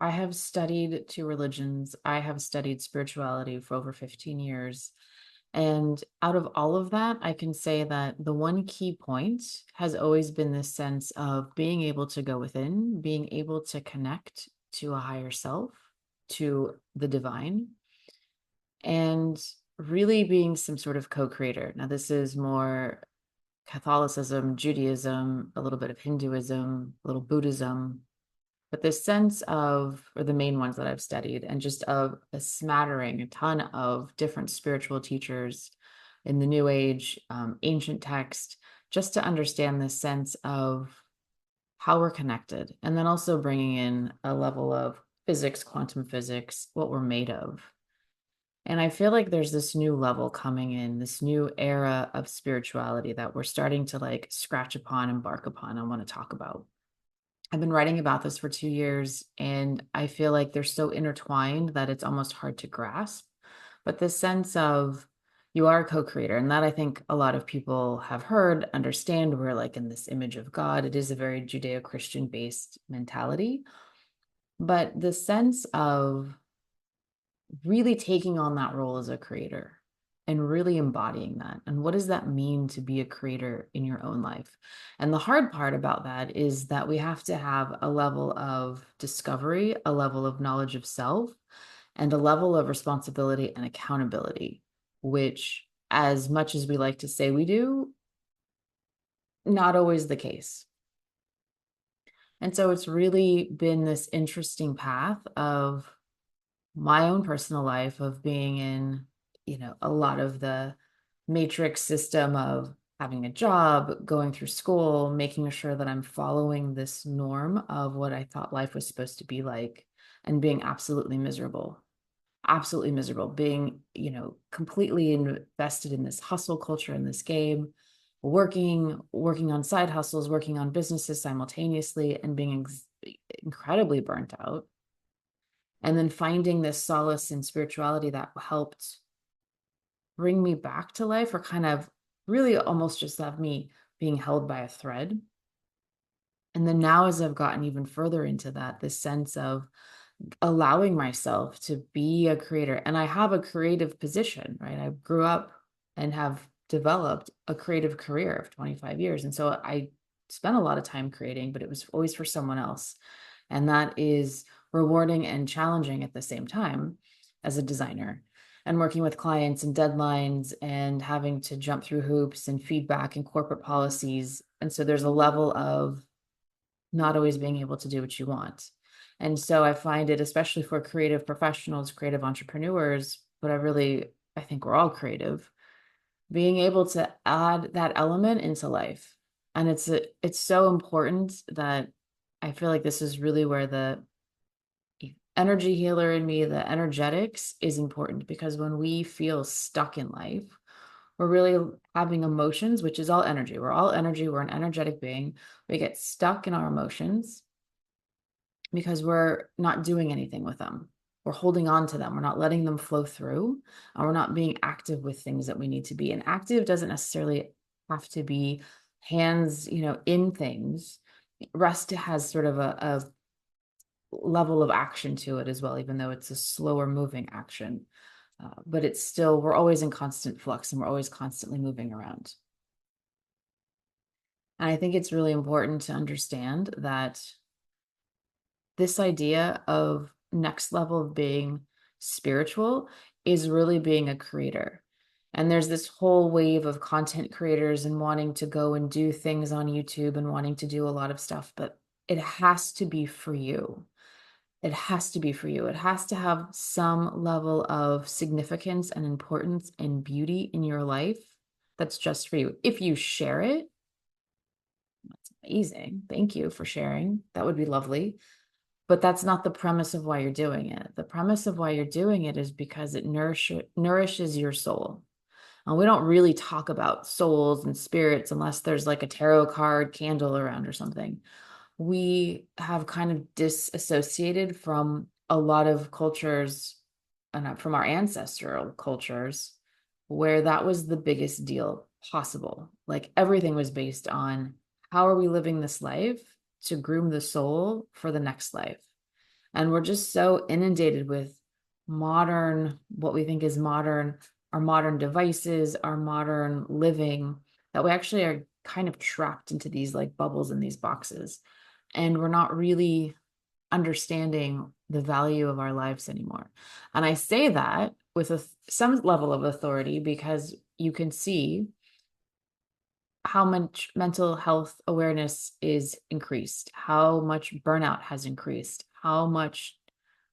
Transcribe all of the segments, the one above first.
I have studied two religions. I have studied spirituality for over 15 years. And out of all of that, I can say that the one key point has always been this sense of being able to go within, being able to connect to a higher self, to the divine, and really being some sort of co-creator. Now, this is more Catholicism, Judaism, a little bit of Hinduism, a little Buddhism, but this sense of, or the main ones that I've studied, and just of a smattering, a ton of different spiritual teachers in the New Age, ancient text, just to understand this sense of how we're connected. And then also bringing in a level of physics, quantum physics, what we're made of. And I feel like there's this new level coming in, this new era of spirituality that we're starting to like scratch upon, embark upon, I want to talk about. I've been writing about this for 2 years, and I feel like they're so intertwined that it's almost hard to grasp. But this sense of you are a co-creator, and that I think a lot of people have heard, understand, we're like in this image of God. It is a very Judeo-Christian based mentality. But the sense of really taking on that role as a creator and really embodying that. And what does that mean to be a creator in your own life? And the hard part about that is that we have to have a level of discovery, a level of knowledge of self, and a level of responsibility and accountability, which, as much as we like to say we do, not always the case. And so it's really been this interesting path of my own personal life of being in, a lot of the matrix system of having a job, going through school, making sure that I'm following this norm of what I thought life was supposed to be like, and being absolutely miserable, being, completely invested in this hustle culture in this game, working on side hustles, working on businesses simultaneously, and being incredibly burnt out, and then finding this solace in spirituality that helped bring me back to life, or kind of really almost just have me being held by a thread. And then now, as I've gotten even further into that, this sense of allowing myself to be a creator. And I have a creative position, right? I grew up and have developed a creative career of 25 years. And so I spent a lot of time creating, but it was always for someone else. And that is rewarding and challenging at the same time as a designer, and working with clients and deadlines and having to jump through hoops and feedback and corporate policies. And so there's a level of not always being able to do what you want. And so I find it, especially for creative professionals, creative entrepreneurs, but I think we're all creative, being able to add that element into life. And it's so important that I feel like this is really where the energy healer in me, the energetics is important, because when we feel stuck in life, we're really having emotions, which is all energy. We're all energy. We're an energetic being. We get stuck in our emotions because we're not doing anything with them. We're holding on to them. We're not letting them flow through, and we're not being active with things that we need to be. And active doesn't necessarily have to be hands, in things. Rest has sort of a level of action to it as well, even though it's a slower moving action. But it's still, we're always in constant flux, and we're always constantly moving around. And I think it's really important to understand that this idea of next level of being spiritual is really being a creator. And there's this whole wave of content creators and wanting to go and do things on YouTube and wanting to do a lot of stuff, but it has to be for you. It has to be for you. It has to have some level of significance and importance and beauty in your life that's just for you. If you share it, that's amazing. Thank you for sharing. That would be lovely. But that's not the premise of why you're doing it. The premise of why you're doing it is because it nourishes your soul. And we don't really talk about souls and spirits unless there's like a tarot card candle around or something. We have kind of disassociated from a lot of cultures, and from our ancestral cultures, where that was the biggest deal possible. Like everything was based on how are we living this life to groom the soul for the next life. And we're just so inundated with modern, what we think is modern, our modern devices, our modern living, that we actually are kind of trapped into these like bubbles in these boxes. And we're not really understanding the value of our lives anymore. And I say that with some level of authority because you can see how much mental health awareness is increased, how much burnout has increased, how much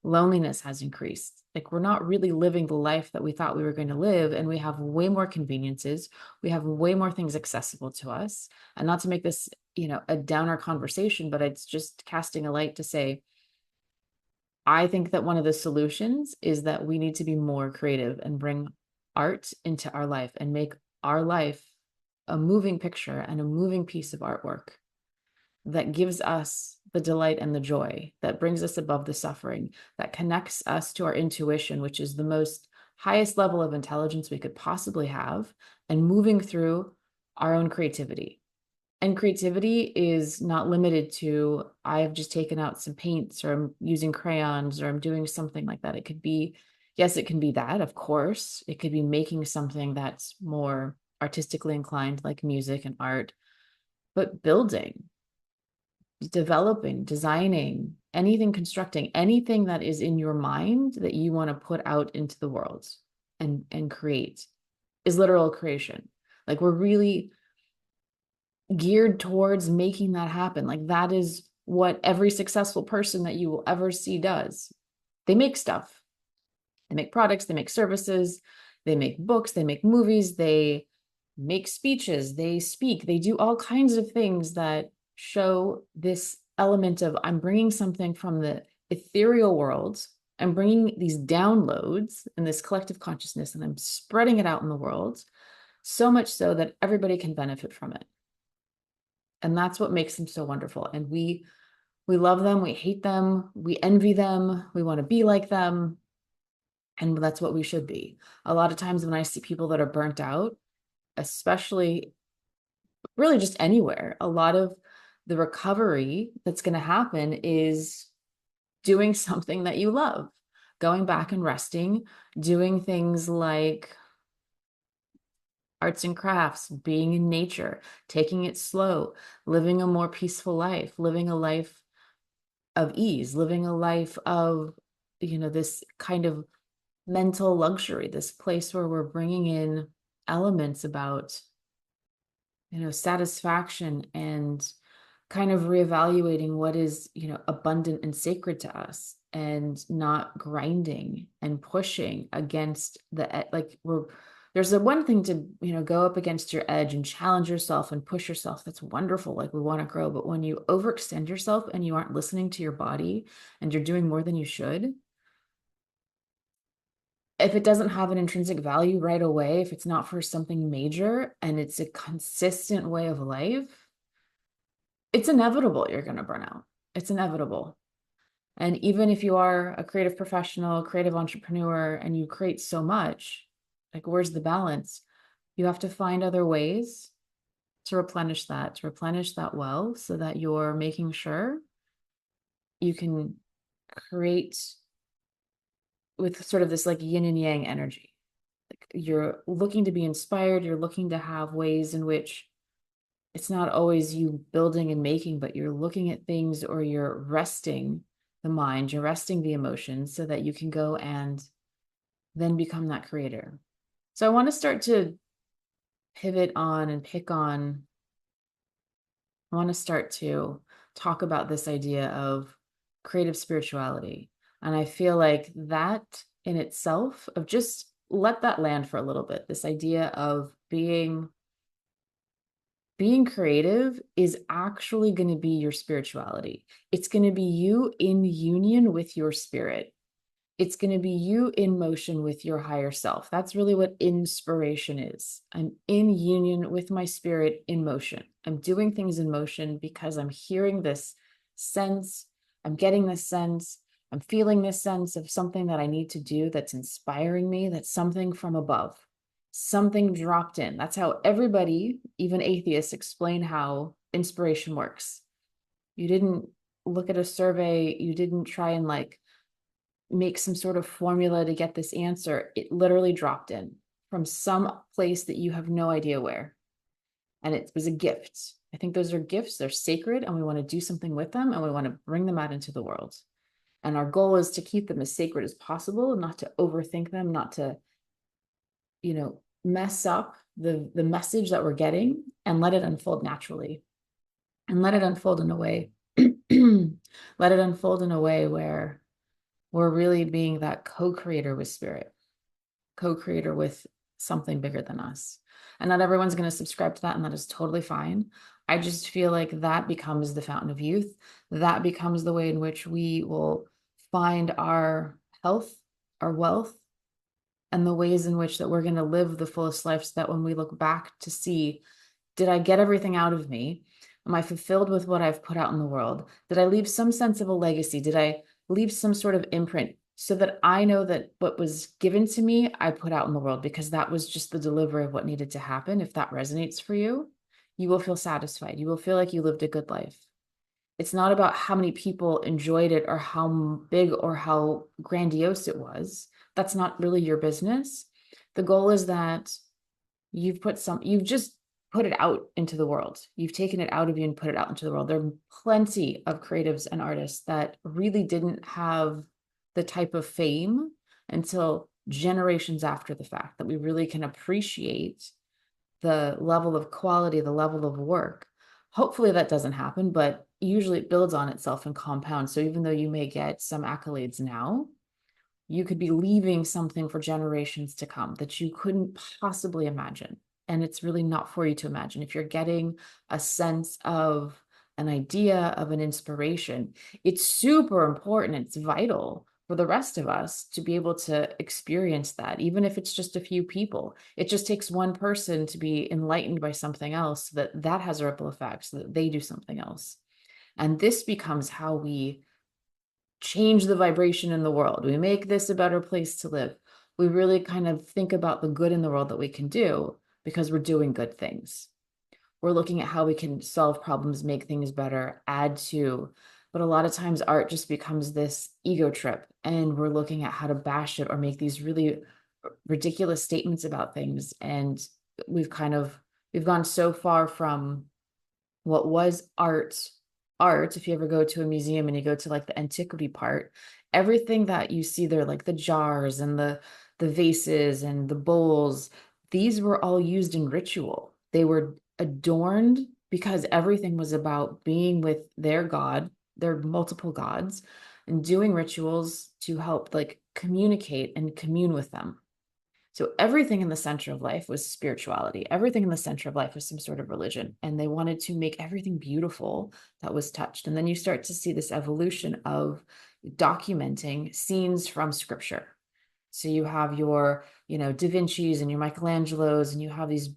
loneliness has increased. Like, we're not really living the life that we thought we were going to live, and we have way more conveniences. We have way more things accessible to us. And not to make this, a downer conversation, but it's just casting a light to say, I think that one of the solutions is that we need to be more creative and bring art into our life and make our life a moving picture and a moving piece of artwork that gives us the delight and the joy, that brings us above the suffering, that connects us to our intuition, which is the most highest level of intelligence we could possibly have, and moving through our own creativity. And creativity is not limited to, I've just taken out some paints, or I'm using crayons, or I'm doing something like that. It could be, yes, it can be that, of course. It could be making something that's more artistically inclined, like music and art, but building, developing, designing, anything, constructing, anything that is in your mind that you want to put out into the world and create is literal creation. Like, we're really geared towards making that happen. Like, that is what every successful person that you will ever see does. They make stuff. They make products, they make services, they make books, they make movies, they make speeches, they speak, they do all kinds of things that show this element of, I'm bringing something from the ethereal world. I'm bringing these downloads and this collective consciousness, and I'm spreading it out in the world, so much so that everybody can benefit from it. And that's what makes them so wonderful. And we love them, we hate them, we envy them, we want to be like them. And that's what we should be. A lot of times when I see people that are burnt out, especially really just anywhere, a lot of the recovery that's going to happen is doing something that you love, going back and resting, doing things like arts and crafts, being in nature, taking it slow, living a more peaceful life, living a life of ease, living a life of, this kind of mental luxury, this place where we're bringing in elements about, satisfaction, and kind of reevaluating what is, abundant and sacred to us, and not grinding and pushing against like, there's a one thing to, go up against your edge and challenge yourself and push yourself. That's wonderful. Like, we want to grow, but when you overextend yourself and you aren't listening to your body and you're doing more than you should, if it doesn't have an intrinsic value right away, if it's not for something major and it's a consistent way of life, it's inevitable you're going to burn out. It's inevitable. And even if you are a creative professional, creative entrepreneur, and you create so much, like, where's the balance? You have to find other ways to replenish that well, so that you're making sure you can create with sort of this like yin and yang energy. Like, you're looking to be inspired, you're looking to have ways in which it's not always you building and making, but you're looking at things, or you're resting the mind, you're resting the emotions, so that you can go and then become that creator. So I want to start to pivot on and pick on, I want to start to talk about this idea of creative spirituality. And I feel like that in itself, of just let that land for a little bit, this idea of being creative is actually going to be your spirituality. It's going to be you in union with your spirit. It's going to be you in motion with your higher self. That's really what inspiration is. I'm in union with my spirit in motion. I'm doing things in motion because I'm hearing this sense. I'm getting this sense. I'm feeling this sense of something that I need to do that's inspiring me. That's something from above, something dropped in. That's how everybody, even atheists, explain how inspiration works. You didn't look at a survey, you didn't try and like make some sort of formula to get this answer. It literally dropped in from some place that you have no idea where. And it was a gift. I think those are gifts. They're sacred, and we want to do something with them, and we want to bring them out into the world. And our goal is to keep them as sacred as possible, not to overthink them, not to, mess up the message that we're getting, and let it unfold naturally. And let it unfold in a way, let it unfold in a way where we're really being that co-creator with spirit, co-creator with something bigger than us. And not everyone's going to subscribe to that, and that is totally fine. I just feel like that becomes the fountain of youth. That becomes the way in which we will find our health, our wealth, and the ways in which that we're going to live the fullest life, so that when we look back to see, did I get everything out of me? Am I fulfilled with what I've put out in the world? Did I leave some sense of a legacy? Did I leave some sort of imprint, so that I know that what was given to me, I put out in the world, because that was just the delivery of what needed to happen? If that resonates for you, you will feel satisfied. You will feel like you lived a good life. It's not about how many people enjoyed it or how big or how grandiose it was. That's not really your business. The goal is that you've just put it out into the world. You've taken it out of you and put it out into the world. There are plenty of creatives and artists that really didn't have the type of fame until generations after the fact, that we really can appreciate the level of quality, the level of work. Hopefully that doesn't happen, but usually it builds on itself and compounds. So even though you may get some accolades now, you could be leaving something for generations to come that you couldn't possibly imagine. And it's really not for you to imagine. If you're getting a sense of an idea, of an inspiration, it's super important. It's vital for the rest of us to be able to experience that, even if it's just a few people. It just takes one person to be enlightened by something else, that has a ripple effect, so that they do something else. And this becomes how we change the vibration in the world. We make this a better place to live. We really kind of think about the good in the world that we can do, because we're doing good things. We're looking at how we can solve problems, make things better, add to. But a lot of times art just becomes this ego trip, and we're looking at how to bash it or make these really ridiculous statements about things. And we've gone so far from what was art. If you ever go to a museum and you go to like the antiquity part, everything that you see there, like the jars and the vases and the bowls, these were all used in ritual. They were adorned because everything was about being with their god, their multiple gods, and doing rituals to help like communicate and commune with them. So everything in the center of life was spirituality. Everything in the center of life was some sort of religion. And they wanted to make everything beautiful that was touched. And then you start to see this evolution of documenting scenes from scripture. So you have your, Da Vinci's and your Michelangelo's, and you have these,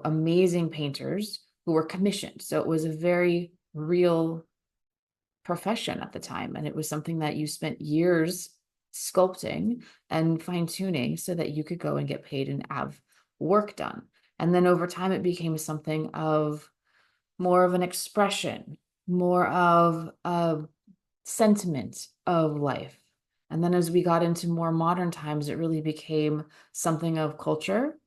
amazing painters who were commissioned. So it was a very real profession at the time. And it was something that you spent years sculpting and fine tuning so that you could go and get paid and have work done. And then over time, it became something of more of an expression, more of a sentiment of life. And then as we got into more modern times, it really became something of culture,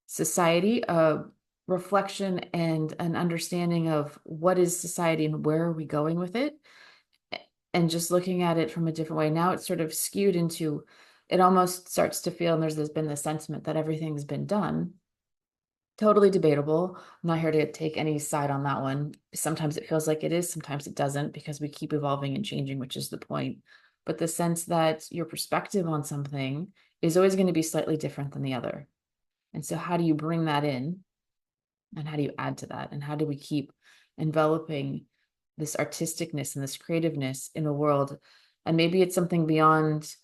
society, a reflection and an understanding of what is society and where are we going with it, and just looking at it from a different way. Now it's sort of skewed into, it almost starts to feel, and there's been the sentiment that everything's been done. Totally debatable. I'm not here to take any side on that one. Sometimes it feels like it is, sometimes it doesn't, because we keep evolving and changing, which is the point. But the sense that your perspective on something is always going to be slightly different than the other. And so how do you bring that in? And how do you add to that? And how do we keep enveloping this artisticness and this creativeness in a world? And maybe it's something beyond,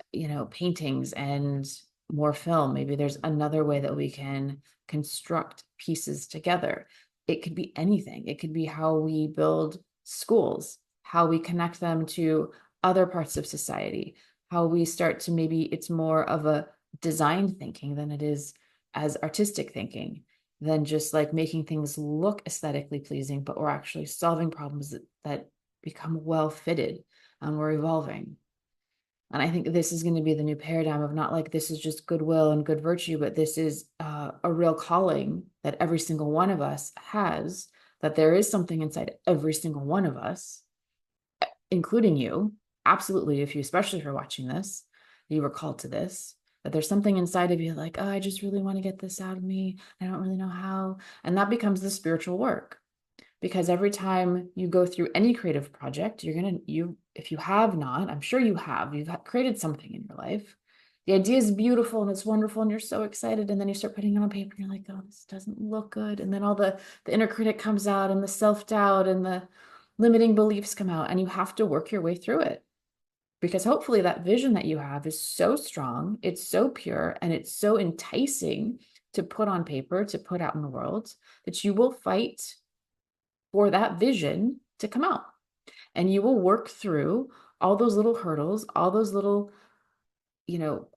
paintings and more film. Maybe there's another way that we can construct pieces together. It could be anything. It could be how we build schools, how we connect them to other parts of society, how we start to, maybe it's more of a design thinking than it is as artistic thinking, than just like making things look aesthetically pleasing, but we're actually solving problems that become well fitted, and we're evolving. And I think this is going to be the new paradigm of not like this is just goodwill and good virtue, but this is a real calling that every single one of us has, that there is something inside every single one of us, including you. Absolutely. If you, especially if you're watching this, you were called to this, that there's something inside of you like, oh, I just really want to get this out of me. I don't really know how. And that becomes the spiritual work. Because every time you go through any creative project, if you have not, I'm sure you've created something in your life. The idea is beautiful and it's wonderful and you're so excited. And then you start putting it on paper and you're like, oh, this doesn't look good. And then all the inner critic comes out and the self-doubt and the limiting beliefs come out, and you have to work your way through it. Because hopefully that vision that you have is so strong, it's so pure, and it's so enticing to put on paper, to put out in the world, that you will fight for that vision to come out. And you will work through all those little hurdles, all those little,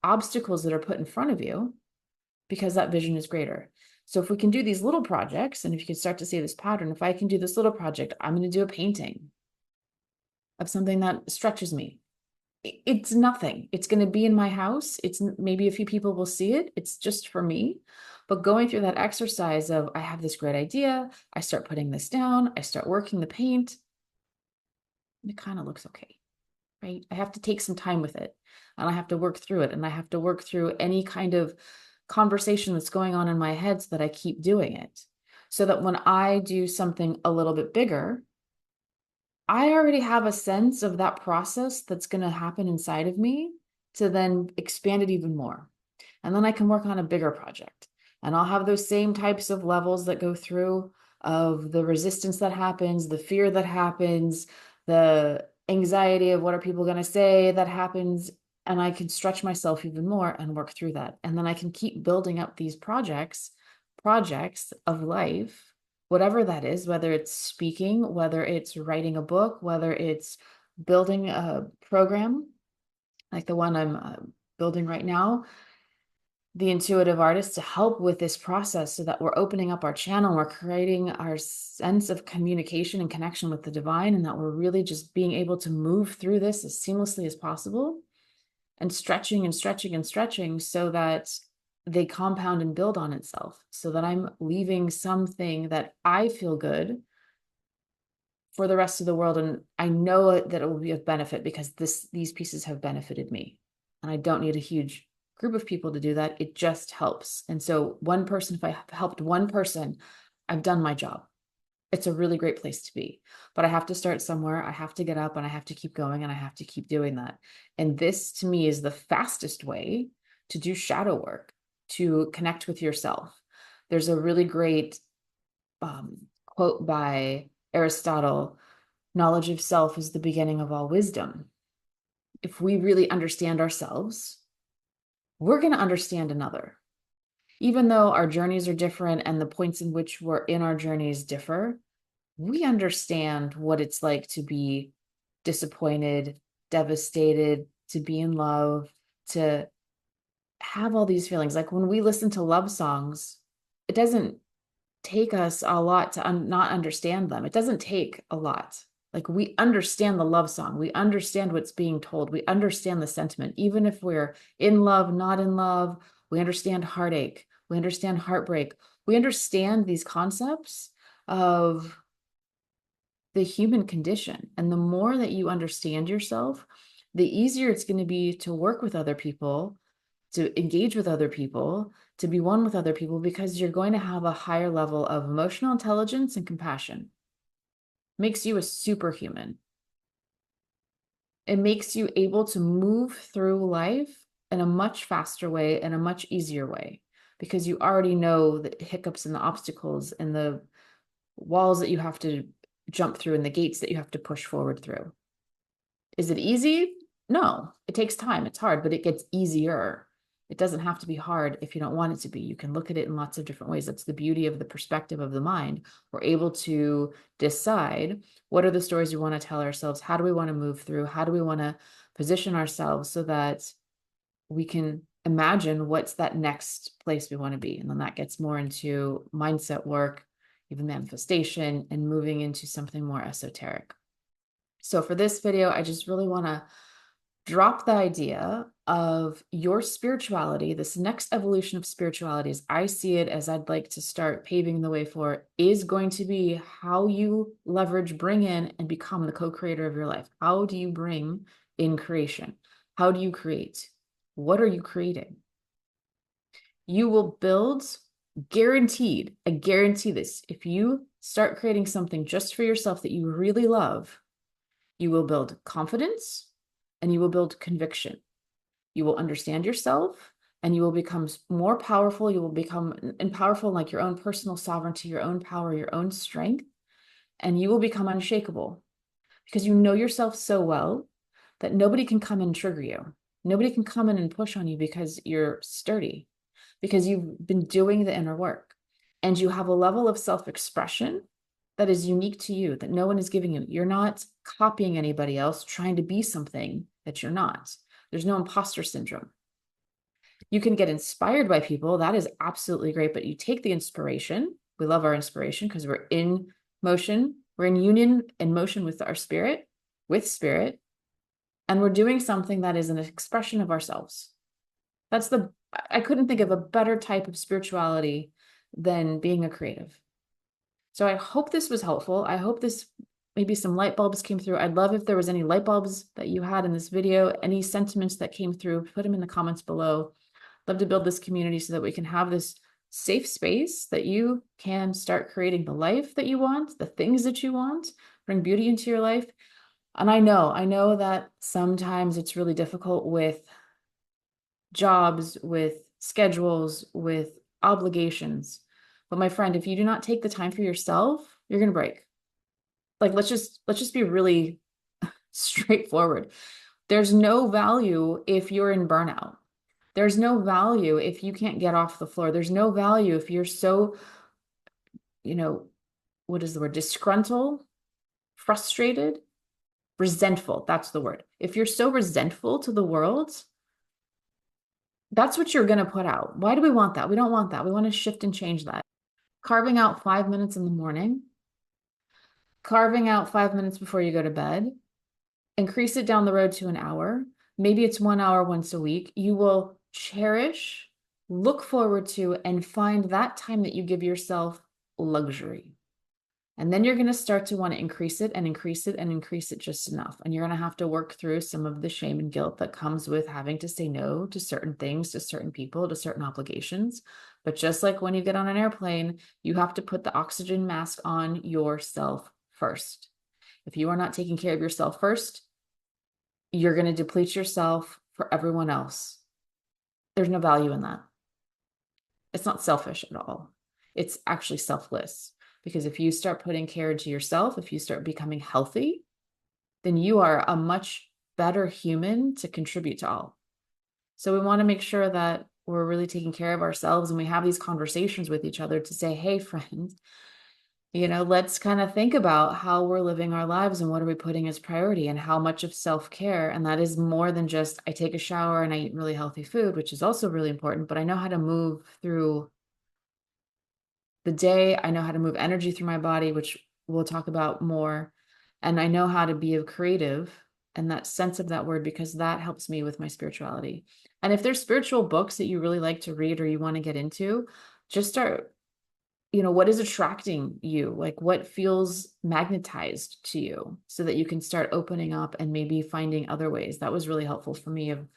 obstacles that are put in front of you, because that vision is greater. So if we can do these little projects, and if you can start to see this pattern, if I can do this little project, I'm going to do a painting of something that stretches me. It's nothing. It's going to be in my house. It's maybe a few people will see it. It's just for me. But going through that exercise of, I have this great idea, I start putting this down, I start working the paint, it kind of looks okay, right? I have to take some time with it, and I have to work through it, and I have to work through any kind of conversation that's going on in my head so that I keep doing it. So that when I do something a little bit bigger, I already have a sense of that process that's going to happen inside of me to then expand it even more. And then I can work on a bigger project, and I'll have those same types of levels that go through of the resistance that happens, the fear that happens, the anxiety of what are people going to say that happens. And I can stretch myself even more and work through that. And then I can keep building up these projects of life, whatever that is, whether it's speaking, whether it's writing a book, whether it's building a program like the one I'm building right now, the intuitive artist, to help with this process so that we're opening up our channel, we're creating our sense of communication and connection with the divine, and that we're really just being able to move through this as seamlessly as possible, and stretching and stretching and stretching so that they compound and build on itself, so that I'm leaving something that I feel good for the rest of the world. And I know that it will be of benefit because these pieces have benefited me. And I don't need a huge group of people to do that. It just helps. And so one person, if I have helped one person, I've done my job. It's a really great place to be. But I have to start somewhere. I have to get up and I have to keep going and I have to keep doing that. And this to me is the fastest way to do shadow work, to connect with yourself. There's a really great quote by Aristotle: knowledge of self is the beginning of all wisdom. If we really understand ourselves, we're going to understand another. Even though our journeys are different and the points in which we're in our journeys differ, we understand what it's like to be disappointed, devastated, to be in love, to have all these feelings. Like when we listen to love songs, it doesn't take us a lot to not understand them. It doesn't take a lot. Like we understand the love song. We understand what's being told. We understand the sentiment. Even if we're in love, not in love, we understand heartache. We understand heartbreak. We understand these concepts of the human condition. And the more that you understand yourself, the easier it's going to be to work with other people, to engage with other people, to be one with other people, because you're going to have a higher level of emotional intelligence and compassion. Makes you a superhuman. It makes you able to move through life in a much faster way and a much easier way, because you already know the hiccups and the obstacles and the walls that you have to jump through and the gates that you have to push forward through. Is it easy? No, it takes time. It's hard, but it gets easier. It doesn't have to be hard if you don't want it to be. You can look at it in lots of different ways. That's the beauty of the perspective of the mind. We're able to decide what are the stories we want to tell ourselves? How do we want to move through? How do we want to position ourselves so that we can imagine what's that next place we want to be? And then that gets more into mindset work, even manifestation, and moving into something more esoteric. So for this video, I just really want to drop the idea of your spirituality, this next evolution of spirituality, as I see it, as I'd like to start paving the way for, is going to be how you leverage, bring in, and become the co-creator of your life. How do you bring in creation? How do you create? What are you creating? You will build, guaranteed, I guarantee this, if you start creating something just for yourself that you really love, you will build confidence and you will build conviction. You will understand yourself and you will become more powerful. You will become powerful in like your own personal sovereignty, your own power, your own strength, and you will become unshakable because you know yourself so well that nobody can come and trigger you. Nobody can come in and push on you because you're sturdy, because you've been doing the inner work and you have a level of self-expression that is unique to you, that no one is giving you. You're not copying anybody else, trying to be something that you're not. There's no imposter syndrome. You can get inspired by people. That is absolutely great. But you take the inspiration. We love our inspiration because we're in motion. We're in union and motion with our spirit, and we're doing something that is an expression of ourselves. I couldn't think of a better type of spirituality than being a creative. So I hope this was helpful. I hope this maybe some light bulbs came through. I'd love if there was any light bulbs that you had in this video, any sentiments that came through, put them in the comments below. Love to build this community so that we can have this safe space that you can start creating the life that you want, the things that you want, bring beauty into your life. And I know that sometimes it's really difficult with jobs, with schedules, with obligations. But my friend, if you do not take the time for yourself, you're going to break. Like, let's just be really straightforward. There's no value if you're in burnout. There's no value if you can't get off the floor. There's no value if you're so, what is the word? Disgruntled, frustrated, resentful. That's the word. If you're so resentful to the world, that's what you're going to put out. Why do we want that? We don't want that. We want to shift and change that. Carving out 5 minutes in the morning, carving out 5 minutes before you go to bed, increase it down the road to an hour. Maybe it's 1 hour once a week. You will cherish, look forward to, and find that time that you give yourself luxury. And then you're going to start to want to increase it and increase it and increase it just enough. And you're going to have to work through some of the shame and guilt that comes with having to say no to certain things, to certain people, to certain obligations. But just like when you get on an airplane, you have to put the oxygen mask on yourself first. If you are not taking care of yourself first, you're going to deplete yourself for everyone else. There's no value in that. It's not selfish at all. It's actually selfless. Because if you start putting care into yourself, if you start becoming healthy, then you are a much better human to contribute to all. So we want to make sure that we're really taking care of ourselves and we have these conversations with each other to say, hey, friend, let's kind of think about how we're living our lives and what are we putting as priority and how much of self-care. And that is more than just I take a shower and I eat really healthy food, which is also really important, but I know how to move through the day. I know how to move energy through my body, which we'll talk about more. And I know how to be a creative and that sense of that word, because that helps me with my spirituality. And if there's spiritual books that you really like to read or you want to get into, just start, what is attracting you? Like what feels magnetized to you so that you can start opening up and maybe finding other ways. That was really helpful for me of,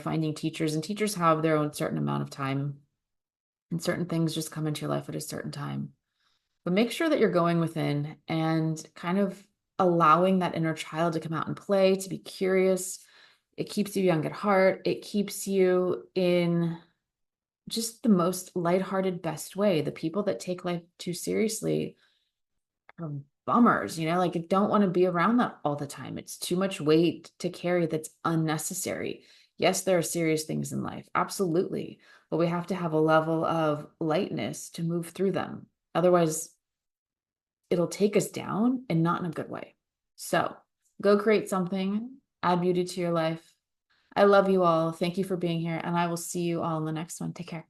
finding teachers, and teachers have their own certain amount of time. And certain things just come into your life at a certain time. But make sure that you're going within and kind of allowing that inner child to come out and play, to be curious. It keeps you young at heart. It keeps you in just the most lighthearted, best way. The people that take life too seriously are bummers, like I don't want to be around that all the time. It's too much weight to carry that's unnecessary. Yes, there are serious things in life, absolutely, but we have to have a level of lightness to move through them. Otherwise, it'll take us down and not in a good way. So go create something, add beauty to your life. I love you all. Thank you for being here, and I will see you all in the next one. Take care.